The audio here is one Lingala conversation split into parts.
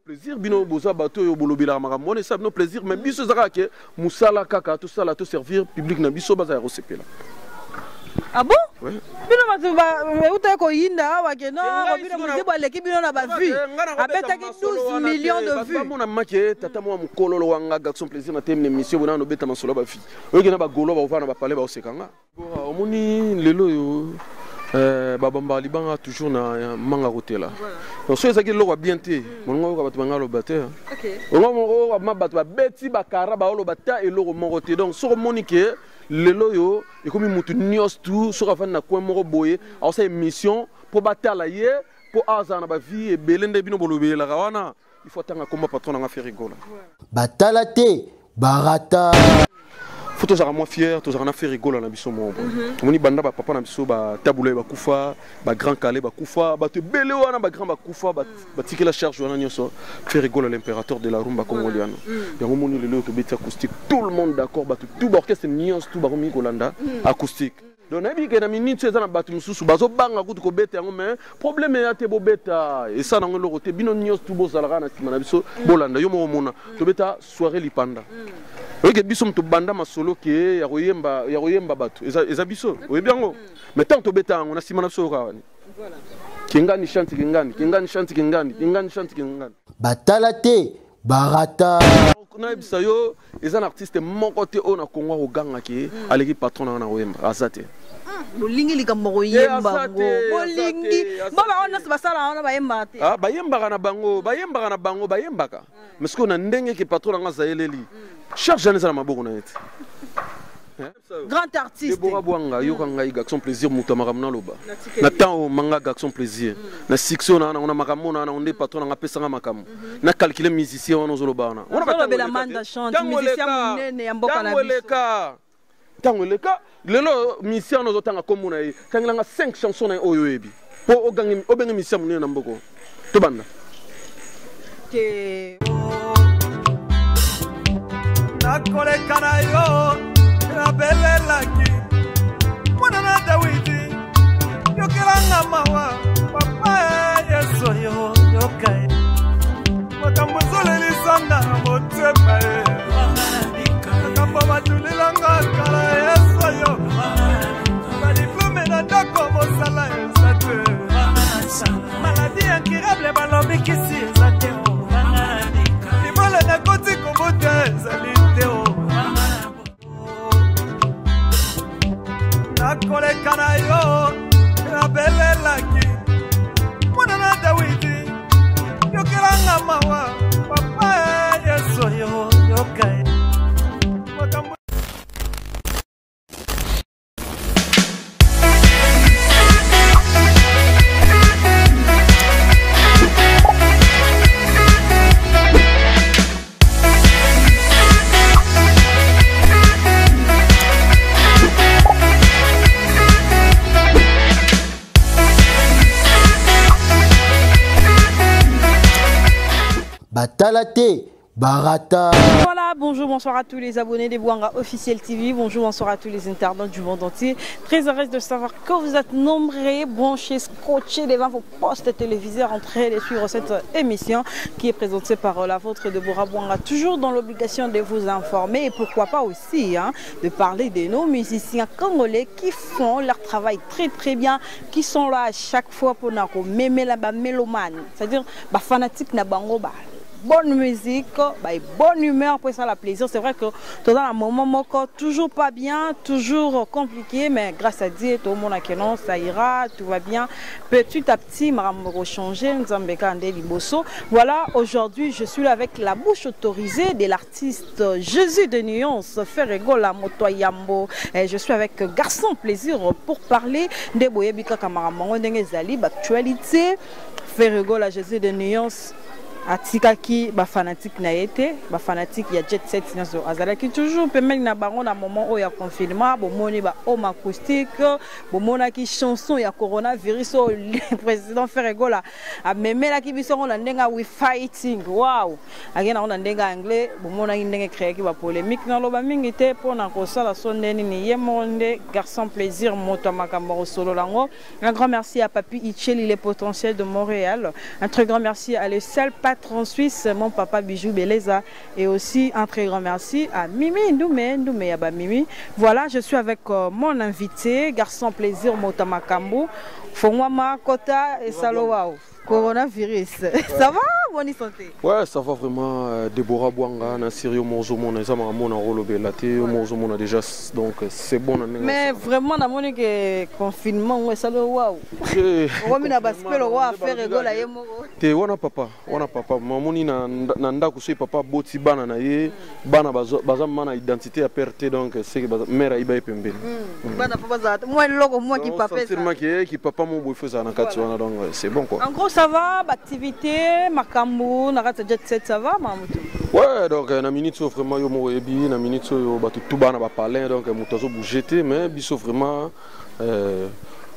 plaisir bino boza bato yo bolobela makambo on ça no plaisir mais biso zaka ke musala kaka tout ça là tout servir public na biso baza ko sepela. Ah bon? Oui. Bino matu ba uta ko yinda wa ke no bino muzibo l'équipe bino na ba vue. Abeta ke 12 millions de vues. Ba mona make tata mo mukololo wanga garçon plaisir na thème émission bona no beta masolo ba fi. Oyo na ba golo ba ova na ba parler ba osekanga. Omoni lelo yo babamba libanga toujours na manga kotela. Donc so ezaki loko bien te. Mongo ko batu banga lo bater. OK. Ongo mo ba batu ba beti ba kara ba lo bata e loko mongo te. Donc so monique lelo yo et comme mutu nios tout so ka na ko moko boye alors c'est émission pour batala ye pour azana ba vie et belende bino bolobela wana il faut tanga comme patron na faire rigola. Batala te barata. Faut toujours moi fier, toujours na faire rigola na biso mo. Moni banda ba papa na biso ba tabouler ba kufa, ba grand calé ba kufa, ba te belé wana ba grand ba kufa, ba tirer la charge wana nyoso, faire rigola l'impérateur de la rumba congolienne. Ya moni le to beti acoustique, tout le monde d'accord, ba tout orchestre nyons tout ba romi kolanda acoustique. Donc na bi ke na minute ça na batu mususu bazo banga kutu ko beta yango mais problème ya te bo beta et ça na ngolo côté bino nyons tout bo zalaka na sima na biso bolanda yo mo mona to beta soirée lipanda. Oui, que biso mto banda masolo ke ya koyemba bato eza biso oui bien ngo mais tant to beta on a simana so ka wani voilà kingani chanti kingani batala te barata na bisa yo eza un artiste mon côté on a Congo ko ganga ke aleki patron na oyemba azate bolingi likambo koyemba ngo bolingi baba ona basala ona bayemba te ah bayemba na bango bayembaka mais ce qu'on a ndenge ke patron na zaeleli chaque jeune ça m'a beaucoup naït. Grand artiste. Debora Bouanga, yo kanga garçon plaisir muta makamna loba. Na temps manga garçon plaisir. Na section na on a makamona na on est patron na pesa nga makam. Na calculer musicien on ozoloba na. On a bela manda chante musicien munene ya mboka na biso. Tango leka lelo musicien no zotanga komuna yi. Tangilanga 5 chansons na oyo ebi. Po ogangi obenga musicien munene na mboko. To banda. Ke nakolekana yo abelelaki mwana na Dawidi yokelanga mawa papa yeso yo yokai makambo zolelisanga na motema makambo matulilanga kala yeso yo badiplome na ndako mosala ezate maladi incurable balobikisi ezate libala na koti kobota ezali nakolekana yo abelelaki mwana na Dawidi yokelanga mawa papa yeso yo yokai batala te barata. Voilà, bonjour, bonsoir à tous les abonnés des Bouanga Officiel TV. Bonjour, bonsoir à tous les internautes du monde entier. Très heureuse de savoir que vous êtes nombreux, branchés, scotchés devant vos postes téléviseurs en train de suivre cette émission qui est présentée par la vôtre de Bouanga. Toujours dans l'obligation de vous informer et pourquoi pas aussi de parler de nos musiciens congolais qui font leur travail très bien, qui sont là à chaque fois pour nous mémer la mélomane, c'est-à-dire fanatique na bango ba. Bonne musique, bonne humeur, pour ça la plaisir. C'est vrai que dans un moment toujours pas bien, toujours compliqué, mais grâce à Dieu, tout le monde a que non, ça ira, tout va bien. Petit à petit, Maramoro changer, nous avons Liboso. Voilà, aujourd'hui, je suis là avec la bouche autorisée de l'artiste Jésus de Nuance, Ferregola Motoyambo. Je suis avec Garçon Plaisir pour parler de Boyebika Kamaramongo Dengezali, actualité. Ferregola Jésus de Nuance. Atikaki ba fanatique na été ba fanatique ya jet set nazo azalaki toujours pemeli na bango na moment o ya confinement bomoni ba homme acoustique bomona ki chanson ya coronavirus o président Ferregola a memela ki biso na ndenga we fighting wow agena na ndenga anglais bomona ki ndenge créer ki ba polémique na loba mingi te pona ko sala sondeni ni yemonde Garçon Plaisir moto makambo solo lango. Un grand merci à Papi Itcheli les potentiels de Montréal. Un très grand merci à le seul 4 ans Suisse, mon papa Bijou Beleza. Et aussi un très grand merci à Mimi Ndoumé Yaba Mimi. Voilà, je suis avec mon invité, garçon plaisir Motamakambu, Fongwama Kota et Salowao. Coronavirus. Ça va, bonne santé? Ouais, ça va vraiment. Déborah Bouanga, Nassirio Mozomo, Nazama Mona Rolobe Latte, Mozomo déjà, donc c'est bon. Mais vraiment, on a mon confinement, ouais, ça le waouh. On a basculé le roi à faire rigoler à Yemo. Te wana papa, mamoni nanda kusui papa boti bana na ye, bana bazam mana identité à perte donc c'est que mère a iba pembe. Bana papa za, moi le logo moi qui papa. C'est qui papa mon boy fait ça na katsuana donc c'est bon quoi. En gros ça va, activité, makambo, narata jet set ça va mamutu. Ouais donc na minute vraiment yo mo ebi na minute yo batu tout bana ba parler donc mutazo bougeter mais biso vraiment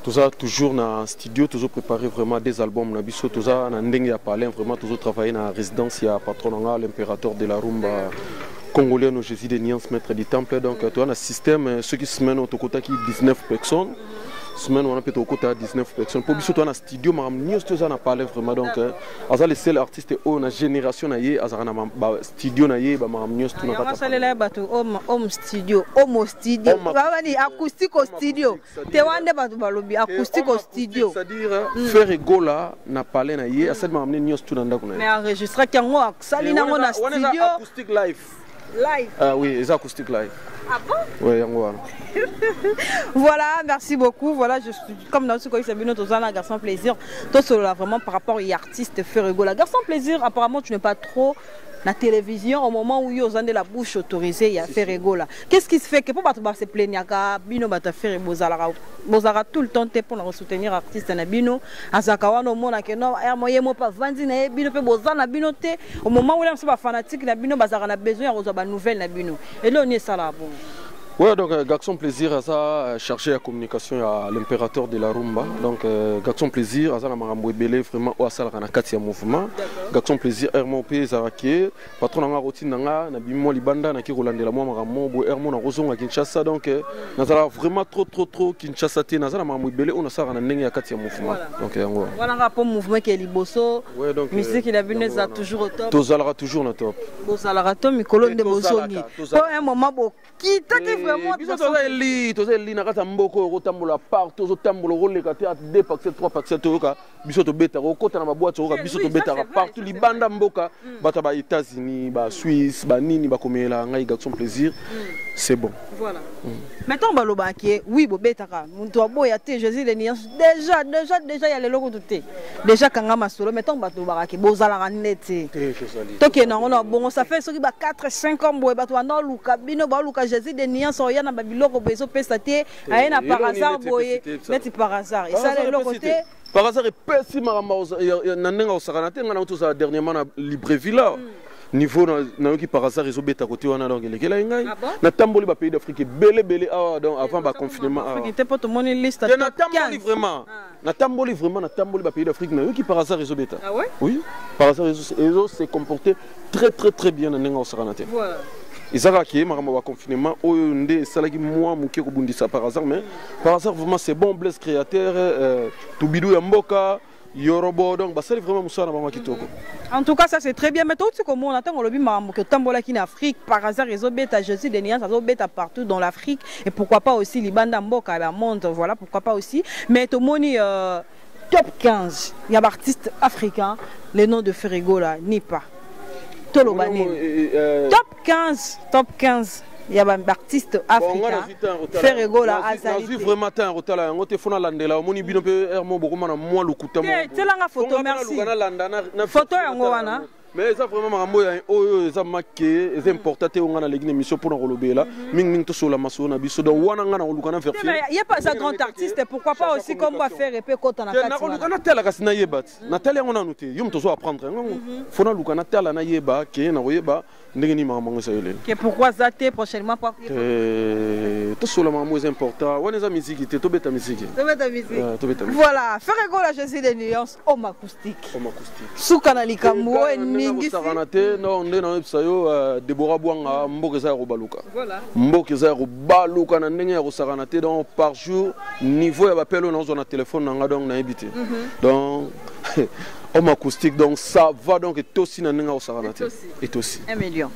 tout ça toujours dans studio, toujours préparé vraiment des albums na biso, tout ça na ndenge ya parler vraiment toujours travailler dans résidence ya patron nga l'impérateur de la rumba congolais no Jésus de Niance maître du temple donc tu as un système ceux qui se mènent au Tokota qui 19 personnes semaine on a peut-être au côté 19 personnes pour biso toi na studio ma news tout ça na parler vraiment donc asa le seul artiste au na génération na ye asa na studio na ye ba ma news tout na kata salela batu home studio baba ni acoustique au studio te wande batu balobi acoustique au studio c'est-à-dire faire gola na parler na ye asa ma news tout na ndako na mais enregistrer kango sali na na studio acoustique live ah oui les acoustique live. Ah bon? Oui, voilà, merci beaucoup. Voilà, je suis comme dans ce cas, c'est bien un garçon plaisir. Toi, cela vraiment par rapport aux artistes Ferrego. La garçon plaisir, apparemment, tu n'es pas trop la télévision au moment où ils ont la bouche autorisée, il y a Ferrego là. Qu'est-ce qui se fait que pour se plaindre bino bata faire bozara tout le temps pour soutenir artiste na bino azakawa no mona que non moyen mo pas vandi na bino pe bozana bino te au moment où les gens fanatique na bino bazara na besoin ya rezoba nouvelle na bino et là on est ça là bon. Ouais, donc Gaxon Plaisir a ça cherché la communication à l'impérateur de la rumba. Donc Gaxon Plaisir a ça la marambo belé vraiment au asal na kati ya mouvement. Gaxon Plaisir RMOP Zaraki patron na routine na bimo libanda na ki rolande la moi marambo bo RMO na rozonga Kinshasa donc na ça vraiment trop Kinshasa te na ça la marambo belé on a ça na ndenge ya kati ya mouvement. Donc voilà rapport mouvement qui est liboso. Ouais donc musique il a venu ça toujours au top. Tozalara toujours na top. Bozalara to mikolo de bosongi. Pour un moment bo quitte vraiment toza eli na kata mboko rotambola partout otambola roleka te 2 pax 3 pax toka biso to beta okota na maboîte toka biso to beta partout libanda mboka bata ba États-Unis ba Suisse ba nini ba komela ngai Gaxon Plaisir c'est bon voilà mettons baloba ki oui bo beta ka muntu aboya te Jésus de Niance déjà il y a les logos tout déjà kanga masolo mettons bato baraki bozala ranete toke na on bon ça fait soki ba 4 5 ans boye bato na luka bino ba luka Jésus de Niance oya na babiloko bezo pesate ayena par hasard boye meti par hasard et ça le côté par hasard et pesi maramba na nenga osakana te ngana tout ça dernièrement na Libreville là niveau na qui par hasard ils ont bêta côté wana donc lekela ngai na tamboli ba pays d'Afrique belé donc avant ba confinement n'était pas tout mon liste na tamboli vraiment na tamboli ba pays d'Afrique na qui par hasard ils ont bêta oui par hasard ils ont se comporté très bien na nenga osakana te voilà Izaraki, marama wa confinement, oyonde, salagi moi, mouké rebondissa par hasard, mais par hasard vraiment c'est bon, Blaise créateur, Toubidou Yamboka, Yorobo, donc bah c'est vraiment moussa na mama kitoko. En tout cas ça c'est très bien, mais tout ce qu'on on attend on le dit marama que tambola qui en Afrique, par hasard ils ont bêta Jésus de Niance, ils ont bêta partout dans l'Afrique et pourquoi pas aussi Libanda Mboka la monde, voilà pourquoi pas aussi, mais tout moni top 15, il y a artistes africains, les noms de Ferrego là, ni pas. Top 15 il y a un artiste africain Ferrego là azali vraiment un retard là on te fona landela omoni bino pe hermo bokoma na moi lokuta mo te langa photo merci photo yango wana mais ça vraiment marambo ya oyo ça marqué c'est important te on a l'église émission pour relever là ming to sola maso na biso donc wana ngana olukana vérifier mais il y a pas ça grand artiste pourquoi pas aussi comme va faire épée kota na kati na olukana tela kasina yeba na tela ngona noté yum to so apprendre fona lukana tela na yeba ke na yeba ndenge ni marambo ça yele que pourquoi ça te prochainement pas to sola marambo c'est important wana za musique te to beta musique voilà Ferrego la Jésus de Niance homme acoustique suka na likambo Saranate, non, on Déborah Bouanga, Mbokeza Robaluka. Mbokeza Robaluka, Nanga Saranate, donc par jour, niveau à l'appel, on a un téléphone, on a habité. Donc, Homme acoustique, donc ça va donc et aussi na ninga osaranate. Et aussi. 1 million.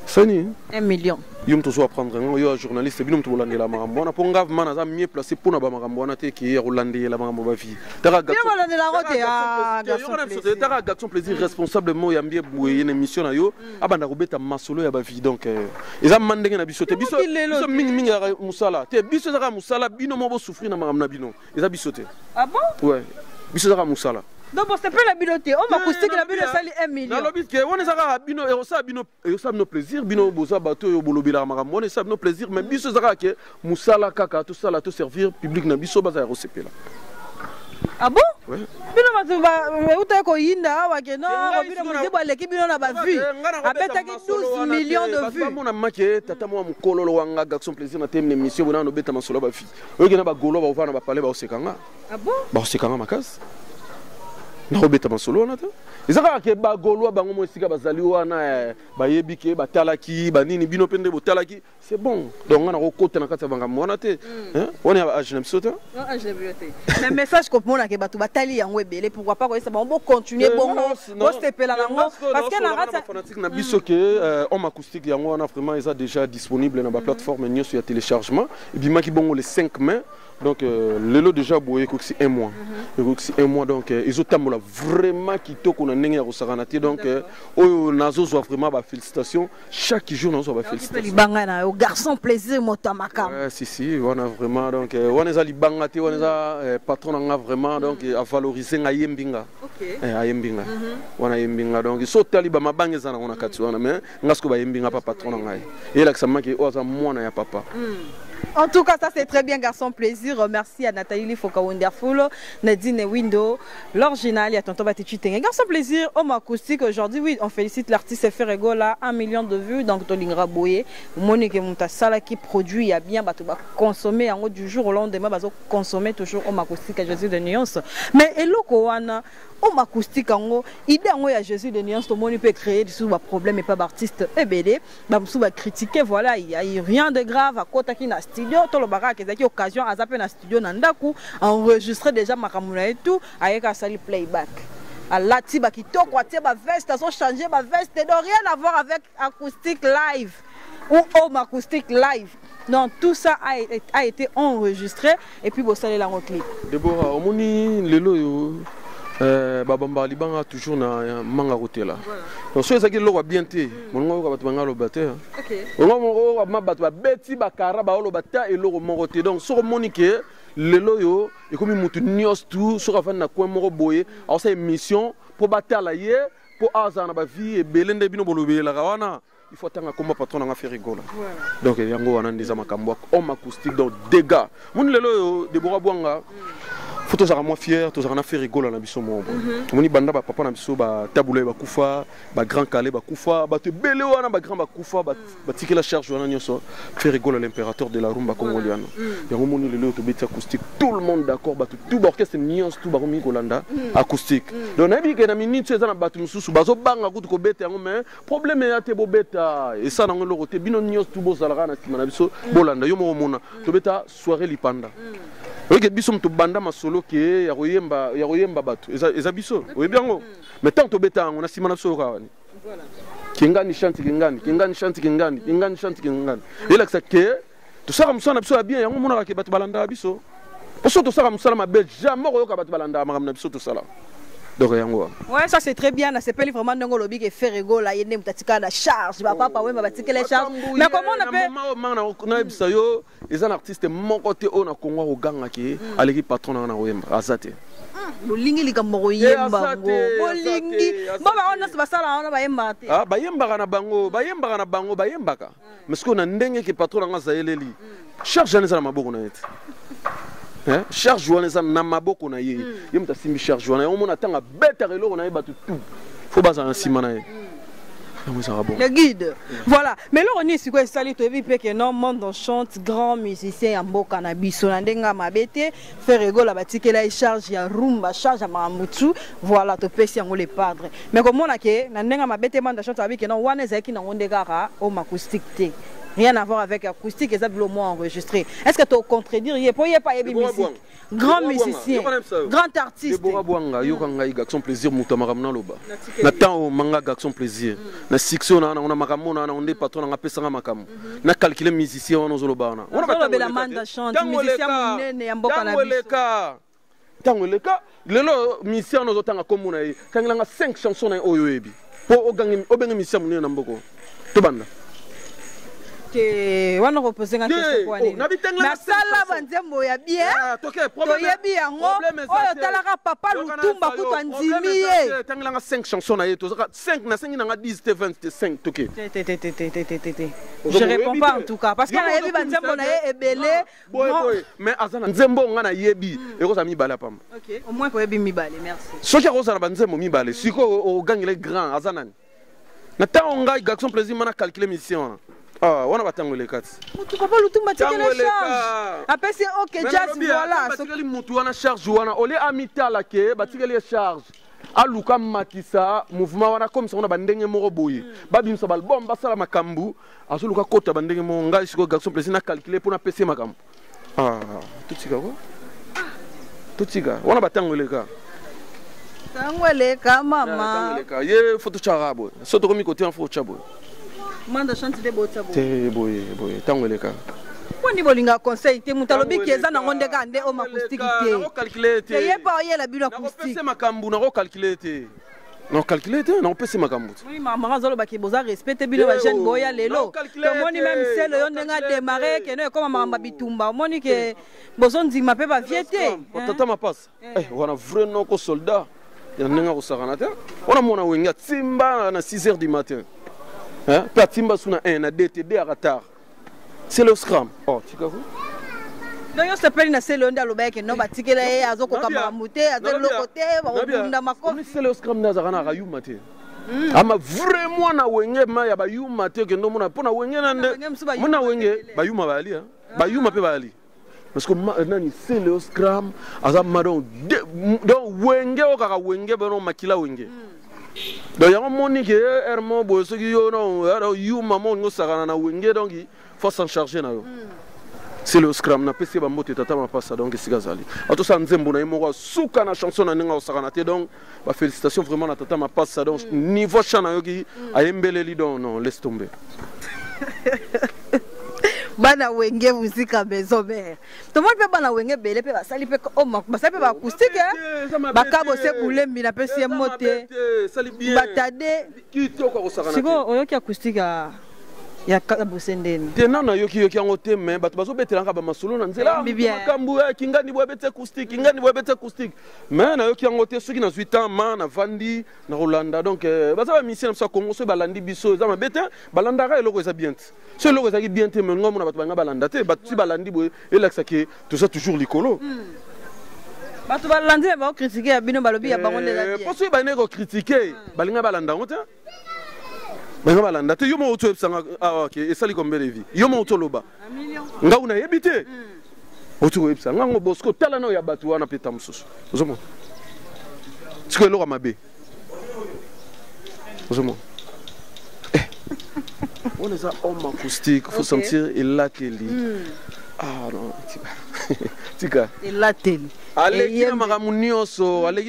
Sani 1 million. Yom to so apprendre un journaliste binom to bolande la marambo na ponga mana za mieux placé pour na ba marambo na te ki rolande la marambo ba vie. Tara gatson. Yo bolande la rote ah garçon. Tara gatson plaisir responsablement yambie boye une émission na yo abanda robeta masolo ya ba vie donc eza mandenge na biso te biso mingi mingi musala te biso za musala bino mo bo souffrir na marambo na bino eza biso te. Ah bon? Ouais. Biso za musala. Donc c'est pas la biloté, on m'a coûté que la biloté sali 1 million. Non, l'objet que on est ça bino et ça bino et ça nos plaisir bino boza bateau yo bolobila marambo on est ça nos plaisir mais biso ça que musala kaka tout ça là tout servir public na biso baza RCP là. Ah bon? Ouais. Bino ba uta ko yinda wa ke no bino muzibo aleki bino na ba vue. Abeta ki 12 millions de vues. Ba mona make tata mo mkololo wanga garçon plaisir na thème émission bona no beta masolo ba fi. Oyo na ba golo ba ufana ba parler ba osekanga. Ah bon? Ba osekanga makasi. Na robeta masolo na ta ezaka ke ba golwa bango mo esika bazali wana ba yebike ba talaki ba nini bino pende bo talaki c'est bon donc on a rekota na kata banga mona te on est à Genève sauter non à Genève mais message ko mona ke batu batali yango ebele pourquoi pas ko ça bon continuer bon bo stepper la nango parce que na rata fanatique na biso ke homme acoustique yango on a vraiment ils a déjà disponible na ba plateforme nyo sur téléchargement et puis maki bongo le 5 mai. Donc, le lot déjà boye c'est 1 mois. C'est 1 mois donc ils ont tambola vraiment qui toque on a n'engue au saranati donc oh nazo soit vraiment ba félicitations chaque jour nazo ba félicitations. Libanga au garçon plaisir motamaka. Ouais si on a vraiment donc on est à libanga te on est à patron on a vraiment donc à valoriser nga yembinga. OK. Yembinga. On a yembinga donc so taliba mabange zana on a katu on mais ngasko ba yembinga pa patron ngai. Et là que ça manque oza mwana ya papa. En tout cas, ça c'est très bien, garçon plaisir. Merci à Nathalie Foka Wonderful, Nadine Window, l'original, il y a tonton Batichi. Garçon plaisir, homme acoustique. Aujourd'hui, oui, on félicite l'artiste Ferrego là, 1 million de vues. Donc, Tolingra Boye, Monique Montasala qui produit, il y a bien, bah, tu vas consommer en haut du jour au lendemain, bah, consommer toujours homme acoustique à Jésus de Nuance. Mais, et l'Okoana, homme acoustique en haut, idée en haut à Jésus de Nuance, tout le monde peut créer des problèmes et pas d'artiste ébélé. Bah, on va critiquer, voilà, il n'y a rien de grave à côté qui n'a studio, tout le barak qui a occasion à zapper dans studio Nandaku, enregistrer déjà Makamuna et tout, avec un sali playback. À la tiba qui toque, ma veste, ils ont changé ma veste, ça n'a rien à voir avec acoustique live ou home acoustique live. Donc tout ça a été enregistré et puis vous allez la clip. Déborah, on moni lelo babamba libanga toujours na manga roté là. Donc so ezaki lo bien té, mongo ko batanga lo baté. OK. Mongo ma batwa beti bakara ba lo bata et lo mongo té. Donc so monique lelo yo et comme mutu nios tout so ka na ko moko boye, alors c'est émission pour batala ye pour azana ba vie et belende bino bolobé la rawana. Il faut attendre comme patron on a fait rigoler. Donc yango wana ndeza makambo homme acoustique donc dégâts. Mon lelo Deborah Bwanga photo za moi fier, tous on a fait rigoler na biso mo. Moni banda ba papa na biso ba tabule ba kufa, ba grand calé ba kufa, ba te belé wana ba grand ba kufa, ba tirer la charge wana nyoso, faire rigoler l'impérateur de la rumba congolienne. Yango moni lelo to beti acoustique, tout le monde d'accord, ba tout orchestre nuance tout ba komi kolanda acoustique. Donc na bi ke na minute ça na batu mususu bazo banga kutu ko beta yango mais problème ya te bo beta et ça na ngolo roté bino nuance tout bo zalaka na sima na biso bolanda yo mo mona to beta soirée lipanda. Oui, biso mto banda masolo ke ya koyemba batu eza biso oui bien ngo mais tant to beta on a simana so ka wani voilà kingani chanti kingani et là que ça que to sara musana biso bien yango mona ka batu balanda biso parce que to sara musala mabe jamais ko ka batu balanda makamna biso to sala. Ouais, ça c'est très bien. C'est pas vraiment un lobby qui fait rigoler. Là, il y a une charge. Il va pas parler, mais il les charges. Mais comment on appelle? Les artistes, mon côté, on a Congo au gang qui a l'équipe patron en Wemba, Azate. Bolingi li kambo yemba ngo. Bolingi. Baba on a basala on ba yemba te. Ah, ba yemba na bango, ba yemba ka. Mais ce qu'on a ndenge qui patron en Zaeleli. Charge ne ça maboko na ete. Charge journée na maboko na ye yemta simbi charge journée on mona tanga beta relo na yeba tout faut baza en sima na ye le guide voilà mais là on est sur quoi sali to ebi pe que non monde on chante grand musicien en mboka na biso na ndenga mabete faire rigola batikela charge ya rumba charge ma mutu voilà to pesi ngo les padres mais comme on a que na ndenga mabete manda chante avec non wana zaki na ondekara au acoustique te Rien à voir avec acoustique, et ça veut au moins enregistré. Est-ce que tu as contredire? Il n'y a pas de musique. Grand musicien, grand artiste. Déborah Bouanga, yo kanga yi gakson plaisir mutamaramna loba. Na temps manga gakson plaisir. Na sixo na on a makamona na on est patron na pesa makam. Na calculer musicien on ozoloba na. On a la manda chante musicien munene ya mboka na biso. Tango leka lelo musicien no zotanga komuna yi. Kangilanga 5 chansons na oyo ebi. Po obenga musicien munene na mboko. To banda. Que on a reposé une question pour aller. Mais ça là, banzembo ya bien. Toyebi yango. Oh, talaka papa lutumba kutu ndimiye. Tangilanga 5 chansons na yeto. 5 na 5 na 10 te 20 te 5 toke. Je réponds pas en tout cas parce que na yebi banzembo na ye ebele. Mais azana nzembo nga na yebi. Eko sa mi bala pam. OK, au moins ko yebi mi bale, merci. Soki ko sa banzembo mi bale. Siko o gangile grand azana. Na ta onga gakson plaisir mana calculer mission. Ah, on a pas tant les quatre. Tu peux pas le tout mettre la charge. Après c'est OK jazz voilà. Batikeli mutu wana charge wana ole amita la ke batikeli charge. Aluka makisa mouvement wana comme ça on a bandenge moko boye. Babim sa album basala makambu azuluka kota bandenge mo ngai siko garçon plaisir na calculer pour na PC makambu. Ah, tout sika quoi? Tout sika. On a pas tant les gars. Tangweleka mama. Tangweleka ye photo charabo. Soto komi côté en photo chabo. Manda chante de bota bo. Te boye tangweleka. Woni bolinga conseil te mutalobi keza na ngonde kande o acoustique te. Na calculer te. Ye ba oyela bilo acoustique. Na pese makambu na calculer te. Na calculer te, na pese makambu. Oui mama zolo ba ki boza respecte bilo ba jeune boya lelo. To moni même celle yo ndenga démarrer que no comme mama bitumba. Moni que bozon ndima pe ba viete. Tata ma passe. Wana vraiment ko soldat. Ya ndenga ko sarana te. Ona mona wenga timba na 6h du matin. Hein? Platimba suna 1 na DTD à retard. C'est le scrum. Oh, tu vois? Donc on s'appelle na selonde aloba ke no batikela ye azoko kamamute azelo côté ba mako. C'est le scrum na zakana rayu mate. Ama vraiment na wenge ma ya ba yu mate ke ndo mona pona wenge na nde. Mona wenge ba yu ma bali hein. Ba yu ma pe bali. Parce que nani c'est le scrum azama donc wenge o kaka wenge ba no makila wenge. Donc y'a un monde qui est hermo bosso qui yo non you maman ngo sarana na wenge donc il faut s'en charger na yo. C'est le scrum na pesi ba mbote tata ma passa donc sigazali. Ato sa nzembo na imoko suka na chanson na ninga osarana te donc ba félicitations vraiment na tata ma passa donc niveau chana yo ki ayembeleli donc non laisse tomber. Bana wenge musika maison mère. Tout le monde peut bana wenge belé pe basali pe o basali pe ba acoustique ba kabo se bulembi na pe si moté. Batade kitoko ko sarana. Siko oyo ki acoustique ya kabo sendeni. Tena na yoki ngote mais bato bazo betelanga ba masolo na nzela. Makambu kingani bo bete acoustique, kingani bo bete acoustique. Mais na yoki ngote soki na 8 ans ma na vandi na Rolanda donc baza ba mission na Congo so balandi biso za mabete balanda ka eloko eza bien. Ce eloko eza bien te mais ngomo na bato banga balanda te bato balandi bo elaksa ke tout ça toujours likolo. Bato balandi ba critiquer ya bino balobi ya bango ndela bien. Parce que ba ne ko critiquer balinga balanda ngote. Benga balanda te yomo auto epsanga OK esali combien de vie yomo auto loba 1 million nga una yebite auto epsanga ngo bosco tala na ya batu wana peta mususu ozomo siko lo mabe ozomo on est à homme acoustique faut sentir et là teli ah non tika et là teli aleki na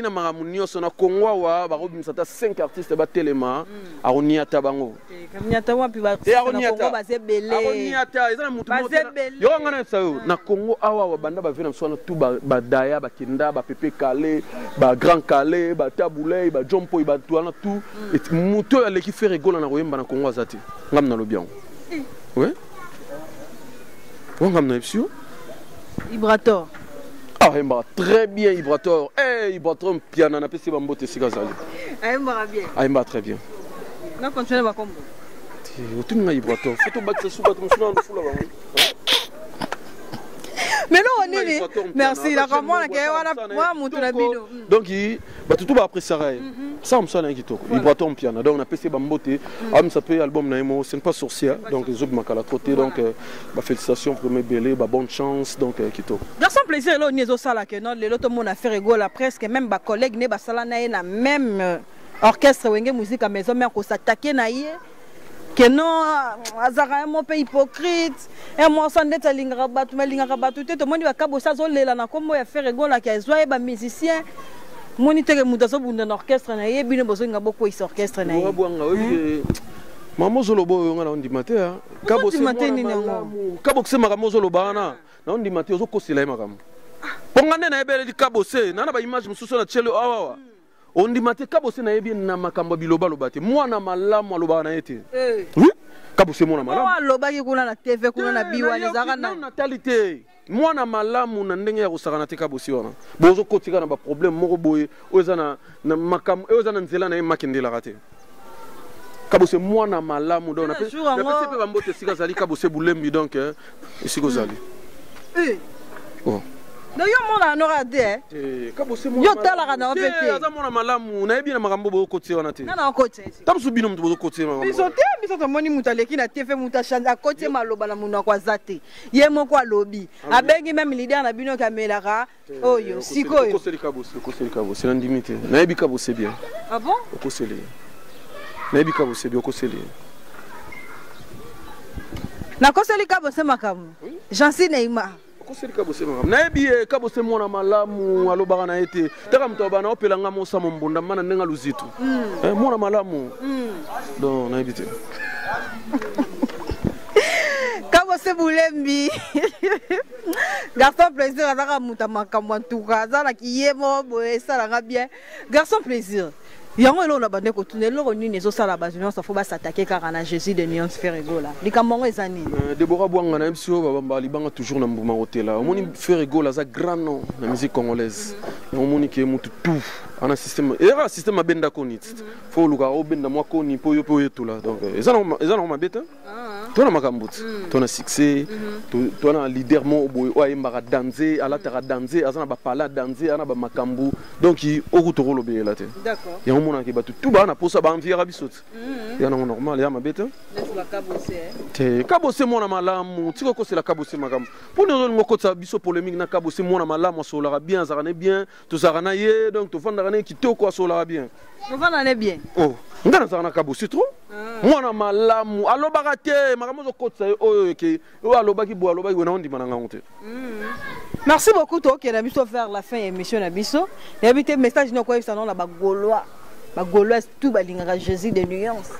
magamunioso na Kongo wa ba robinsa ta 5 artistes ba telema aroniata bango kamiata wapi ba Kongo ba sebele aroniata ezana mutu moto yo ngana sayo na Kongo awa wa banda ba vena mswana tu ba daya ba kinda ba pepe kale ba grand kale ba tabulei ba jompo ba tuana tu mutu aleki faire rigola na royemba na Kongo azati ngamna lobian ouais ngamna epsio Vibrator. Ah, très bien, Vibrator. Eh, Vibrator, piano, on a passé Bambote Sigazali. Aïmba bien. Aïmba très bien. On a continué à combo. Tu as Vibrator. Faut te battre sous battre, on se fout là. Mais non, on est. Merci, la comment on a moi mon bino. Donc il bah tout va après ça. Ça on s'en inquiète. Vibrator piano. Donc on a passé Bambote. Am ça peut album na emo, c'est pas sorcier. Donc les autres makala côté donc bah félicitations premier belé, bah bonne chance donc kito. Garçon plaisir là on est au sala que non les autres monde a fait rigole presque même ba collègue né ba sala na même orchestre wenge musique à maison mais on s'attaquer na yé que non azaka mo pe hypocrite et moi sans d'être linga batu te to moni ba kabosa zo lela na kombo ya faire gola ki azwa ba musicien moni te muta so bunda na orchestre na ye bino bozo ngabo ko is orchestre na ye wa bwanga obi mama zo lobo yo ngala ndimate ha kabose makamo zo lobana na ndimate zo kosela makamo pongane na ebele di kabose na ba image mususu na chelo awa ondimate kabose na yebi na makambo biloba lobate mwana malamu aloba na yete oui kabose mwana malamu aloba ki kuna na TV kuna na biwani zaka na natalité mwana malamu na ndenge ya kosakana te kabose wana bozo kotika na ba problème moko boye oza na makambo oza na nzela na ye makendela te kabose mwana malamu donc na pese pe bambote sika zali kabose bulembi donc isiko zali oh d'ailleurs mona nora de kabose mwana yo tala kana opete aza mwana malamu na yebi na makambo bo kotie wana te na kotie tamsu bino mtu bo kotie makambo biso to moni mutaleki na TV muta chanja kotie maloba na muna kwa zate ye moko alobi abengi même leader na bino kamelaka oyo sikoyo koseli kabose na ndimite na yebi kabose bien ah bon koseli nayebi kabose bien koseli na koseli kabose makamu Jansi Neymar koseli kabose makamu nayebi kabose mwana malamu alobaka na ete taka muto bana opela nga mosa mbunda mana ndenga luzitu mwana malamu donc nayebi te kabose bulembi garçon plaisir azaka muta makamwa ntuka azala kiyemo boye salanga bien garçon plaisir yango elo na bande ko tunelo ko nini zo sala bazunion sa fo ba s'attaquer car na Jésus de Nyons Ferregola likambo ezani Deborah Bwanga na biso baba libanga toujours na mbuma hotela omoni Ferregola za grand nom na musique congolaise omoni ke mutu tout ana système era système abenda konit fo luka obenda mwa koni po yo po yetula donc ezana mabeta tona makambuti tona succès tona leader mo boy o ayembaka danser alataka danser azana ba pala danser ana ba makambu donc okuto lobela te d'accord ya omona ke batu tout ba na posa ba enviera bisot ya na normal ya mabeta la kabose te kabose mona malamu tiko ko c'est la kabose makambu pour nous ngokota biso polémique na kabose mona malamu solara bien zarane bien to zarana ye donc to fanda rane kitoko solara bien to fanda ne bien oh ngana zarana kabose trop mwana malamu alobaka te makambo zo kotsa oyo ke o alobaki bo alobaki wona ndima na ngango te merci beaucoup to ke na biso faire la fin émission na biso yabite message no ko yebisa non la ba Gaulois tout balingaka Jésus de nuances.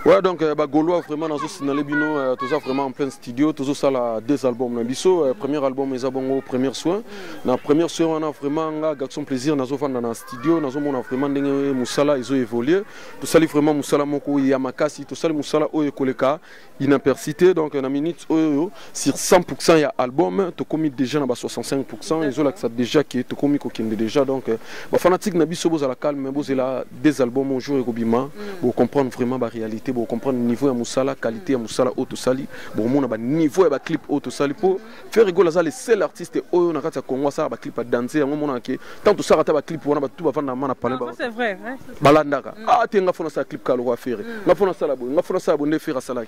Ouais donc Gaulois vraiment dans ce dans bino tout ça vraiment en plein studio tout ça là deux albums na biso premier album les abongo premier soin na première soin on a vraiment nga garçon plaisir nazo fanda na studio nazo mona vraiment ndenge musala izo évoluer tout ça vraiment musala moko ya makasi tout ça musala oyo koleka inapercité donc na minute oyo sur 100% ya album to komi déjà na ba 65% izo là ça déjà qui to komi ko kende déjà donc ba fanatique na biso boza la calme boza la des albums au jour et Robima pour comprendre vraiment la réalité pour comprendre le niveau de Moussala qualité de Moussala auto sali pour mon niveau de clip auto sali pour faire rigoler ça les seuls artistes au na kati Congo ça ba clip à danser on mona que tant tout ça ba clip on ba tout ba vendre na parler c'est vrai balandaka ah tenga fona ça clip kalo faire nga fona ça la bo nga fona ça bo ne faire ça la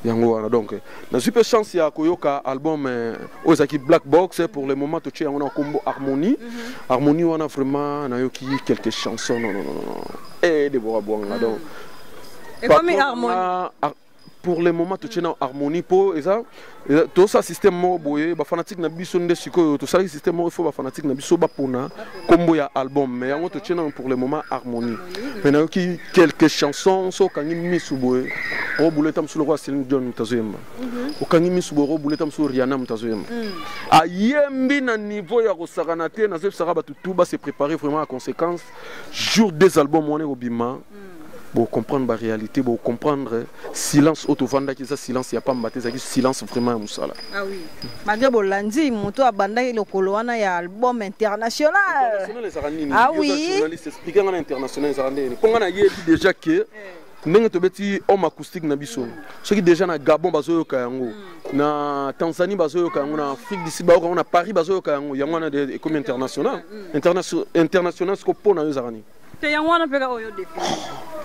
yango wana donc na super chance ya koyoka album ozaki Black Box pour le moment to on a combo harmonie harmonie on a vraiment na yoki quelques chansons non et Deborah Bwanga donc et comme harmonie pour le moment tu tiens en harmonie pour et ça tout ça système mo boye ba fanatique na biso nde siko tout ça système mo il faut ba fanatique na biso ba pona combo ya album mais yango tu tiens pour le moment harmonie maintenant qui quelques chansons so kangi misu boye o buleta msulo kwa Céline Dion mtazoyemba o kangi misu boye o buleta msulo Rihanna mtazoyemba ayembi na niveau ya kosakana te na zepsaka ba tout ba se préparer vraiment à conséquence jour des albums on est au bima pour comprendre la réalité, pour comprendre silence autovanda qui ça silence il y a pas mbaté ça silence vraiment musala. Ah oui. Malgré bolandi moto abanda le koloana ya album international. Ah oui. Journaliste expliquer en international ça rendé. Ponga na yebi déjà que ndenge to beti homme acoustique na biso. Ce qui déjà na Gabon bazo yoka yango. Na Tanzanie bazo yoka yango na Afrique d'ici ba na Paris bazo yoka yango. Yango na des comme international. International ce ko pona yo zarani. Te yango na peka oyo défi.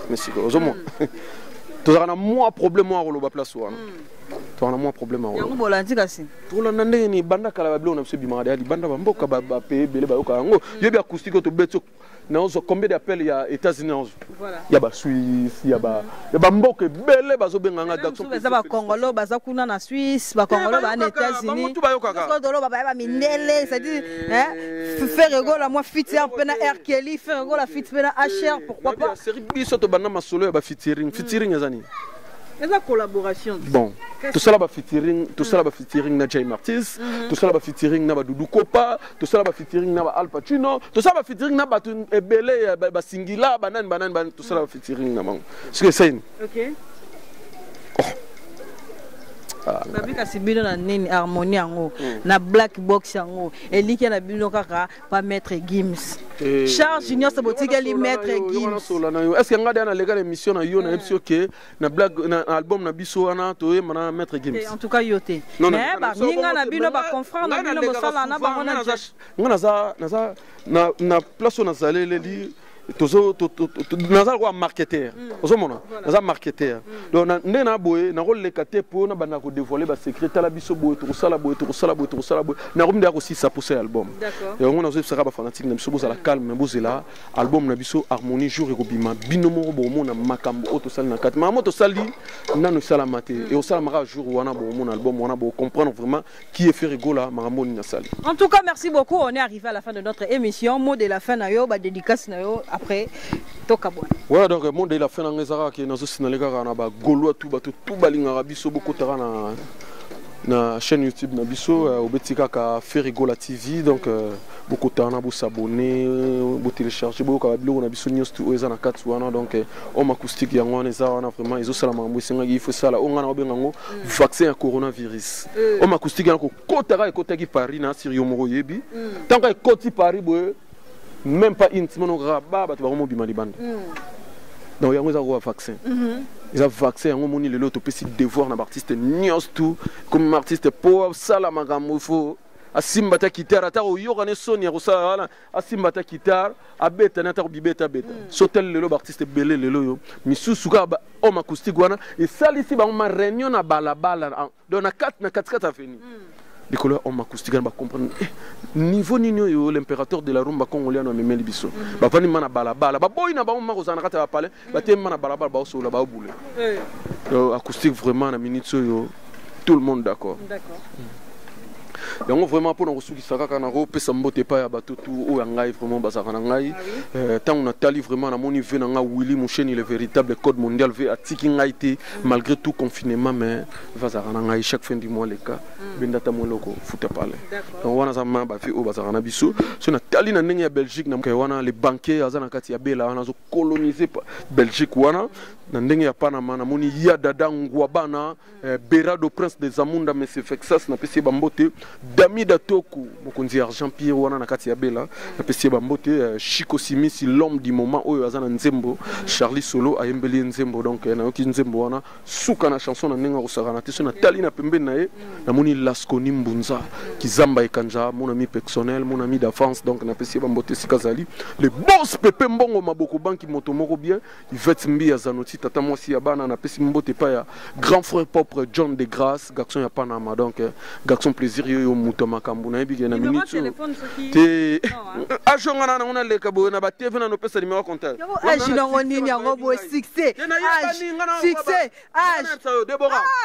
Merci. Tu as un moins problème à la place. Tu as un moins problème à la place. Tu as un ni banda kala bablo na bso bimada di banda bamboka ba pe bele ba yoka ngo yebi acoustique to beto combien d'appels il y a États-Unis? Voilà. Il y a Suisse, il y a Mbok belé bazo benganga d'action. Baza ba Congolo baza kuna na Suisse, ba Congolo ba na États-Unis. Parce que dolo ba ba mindele, c'est-à-dire faire rigolo la moi fit pena R Kelly, faire rigolo la fit pena HR, pourquoi pas? Série biso to bana masolo ba featuring ezani. Et la collaboration. Bon, tout ça là va featuring, na Jay Martis, tout ça là va featuring na Doudou Kopa, tout ça là va featuring na Al Pacino, tout ça va featuring na Batun Ebele, ba Singila, banan, tout ça là va featuring na Mang. Ce que c'est. OK. Babi kasi bino na nini harmonie yango na black box yango eliki na bino kaka pa maître Gims Charles Junior Sabotika li maître Gims est-ce que ngade na lega émission na yo na episode ke na black na album na biso wana to na maître Gims en tout cas yote mais ba ninga na bino ba confrère na bino bosala na ba na place na zalele li nazal ko marketeur ozomona nazal marketeur donc ndena boye na ko lekate po na bana ko dévoiler ba secret la biso boye to sala boye na ko mdia ko 6 pour cet album et on a zo sera ba fanatique na biso bo la calme bo zela album na biso harmonie jour e ko bima binomo bo mo na makambo auto sala na kat ma moto sali na no sala maté et au sala mara jour wana bo mon album wana bo comprendre vraiment qui est fait rigola maramoni na sali. En tout cas merci beaucoup, on est arrivé à la fin de notre émission. Mot de la fin na yo ba dédicace na yo après Tokabouane. Ouais, donc le monde de la fin dans les arabes qui nous signalé qu'on a Gaulois tout balinga biso beaucoup tara na chaîne YouTube na biso au betika ka faire rigola TV donc beaucoup tara bu s'abonner bu télécharger beaucoup ka bilo na biso news tout eza na katwana donc homme acoustique yango na eza wana vraiment izo sala mambo singa il faut sala on ngana obengango vaccin ya coronavirus homme acoustique yango ko tara ko tagi Paris na Sirio Moro yebi tant que koti Paris boy même pas intimement rabat tu vas vraiment bimali bande donc il y a un vaccin ils ont vaccin yango moni lelo to pesi devoir na artiste nios tout comme artiste pour sala magambo fo asimbata guitare ata oyoka ne sonia ko sala asimbata guitare abeta na ta bibeta beta sotel lelo artiste belé lelo yo misusu ka homme acoustique wana et salisi ba ma réunion na balabala donc na 4 avenue les couleurs homme acoustique va comprendre niveau nino yo l'impérateur de la rumba congolienne na memeli biso ba vani mana balabala ba boy na ba mama ko zana kata ba pale ba te mana balabala ba so la ba boule acoustique vraiment na minute yo tout le monde d'accord yango vraiment pour nous qui saka na ro pesa mbote pa ya bato tout o ngai vraiment bazaka na ngai tant on a tali vraiment na moni ve na nga Willy Moucheni le véritable code mondial ve atiki ngai te malgré tout confinement mais bazaka na ngai chaque fin du mois les cas bendata moloko futa pale donc wana za mamba fi o bazaka na biso so na tali na ndenge ya Belgique na wana les banquiers azana kati ya bela wana zo coloniser Belgique wana na ndenge ya Panama na moni ya dada ngwabana Berado Prince des Amunda mais c'est Texas na pesi bambote Damida Toku mokonzi Argent Pierre wana na kati ya bela na pesi bambote Chico Simisi l'homme du moment oyo azana nzembo Charlie Solo ayembeli nzembo donc na yoki nzembo wana suka na chanson na ndenge osakana te so na tali na pembeni na ye na moni Laskoni Mbunza Kizamba Ekanja mon ami personnel mon ami d'enfance donc na pesi bambote sikazali le boss Pepe Mbongo Maboko banki moto moko bien Yvette Mbi ya Zanoti tata mwasi ya bana na pesi mbote pa ya grand frère propre John de Grasse garçon ya Panama donc garçon plaisir yo muto makambu na yebi na minute te ajongana na ona leka bo na ba TV na no pesa numéro compteur ajinongo nini yango bo succès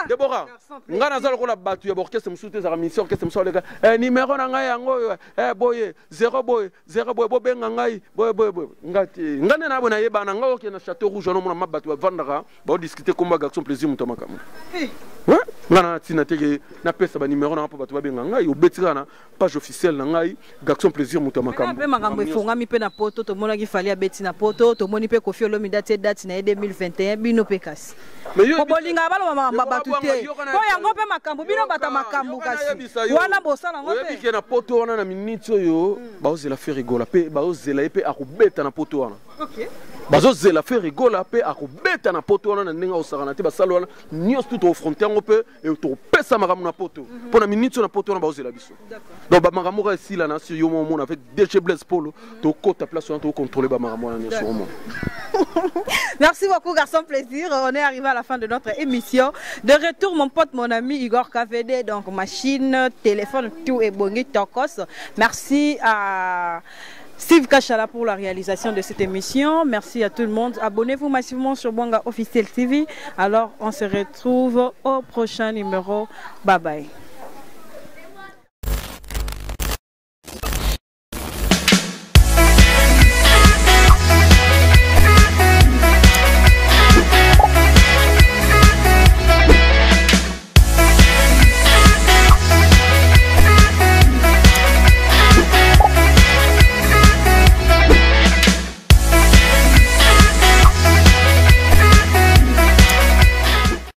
Deborah ngana zalo ko la batu ya orchestre musute za mission orchestre muso leka numéro na ngai yango boye 0 boye bo benga ngai boye ngati ngane na bona yeba na ngao ke na Château Rouge no mona mabatu vandaka ba discuter komba garçon plaisir muto makambu ngana tina tege na pesa ba numéro na batu ba benga ngai obetika na page officielle na ngai garçon plaisir muto makambu pe makambo efongami pe na poto to mona ki fali abeti na poto to moni pe Koffi Olomide date na 2021 bino pe kasi ko bolinga balo mama batu te ko yango pe makambo bino bata makambo kasi wana bosala ngo pe ke na poto wana na minute yo ba ozela faire rigola pe ba ozela pe akubeta na poto wana bazozela faire rigola pe akubeta na poto wana na ndenge osakana te basalo wana nyos tout au frontière ngo pe et to pesa makambo na poto pour na minute na poto wana bazozela biso donc ba makambo ka sila na sur yo mon avec DG Blaise Polo to kota place wana to contrôler ba makambo na nyos mo. Merci beaucoup garçon plaisir, on est arrivé à la fin de notre émission. De retour mon pote mon ami Igor KVD donc machine téléphone tout est bongi tokos. Merci à Steve Kachala pour la réalisation de cette émission. Merci à tout le monde. Abonnez-vous massivement sur Bwanga Officiel TV. Alors, on se retrouve au prochain numéro. Bye bye.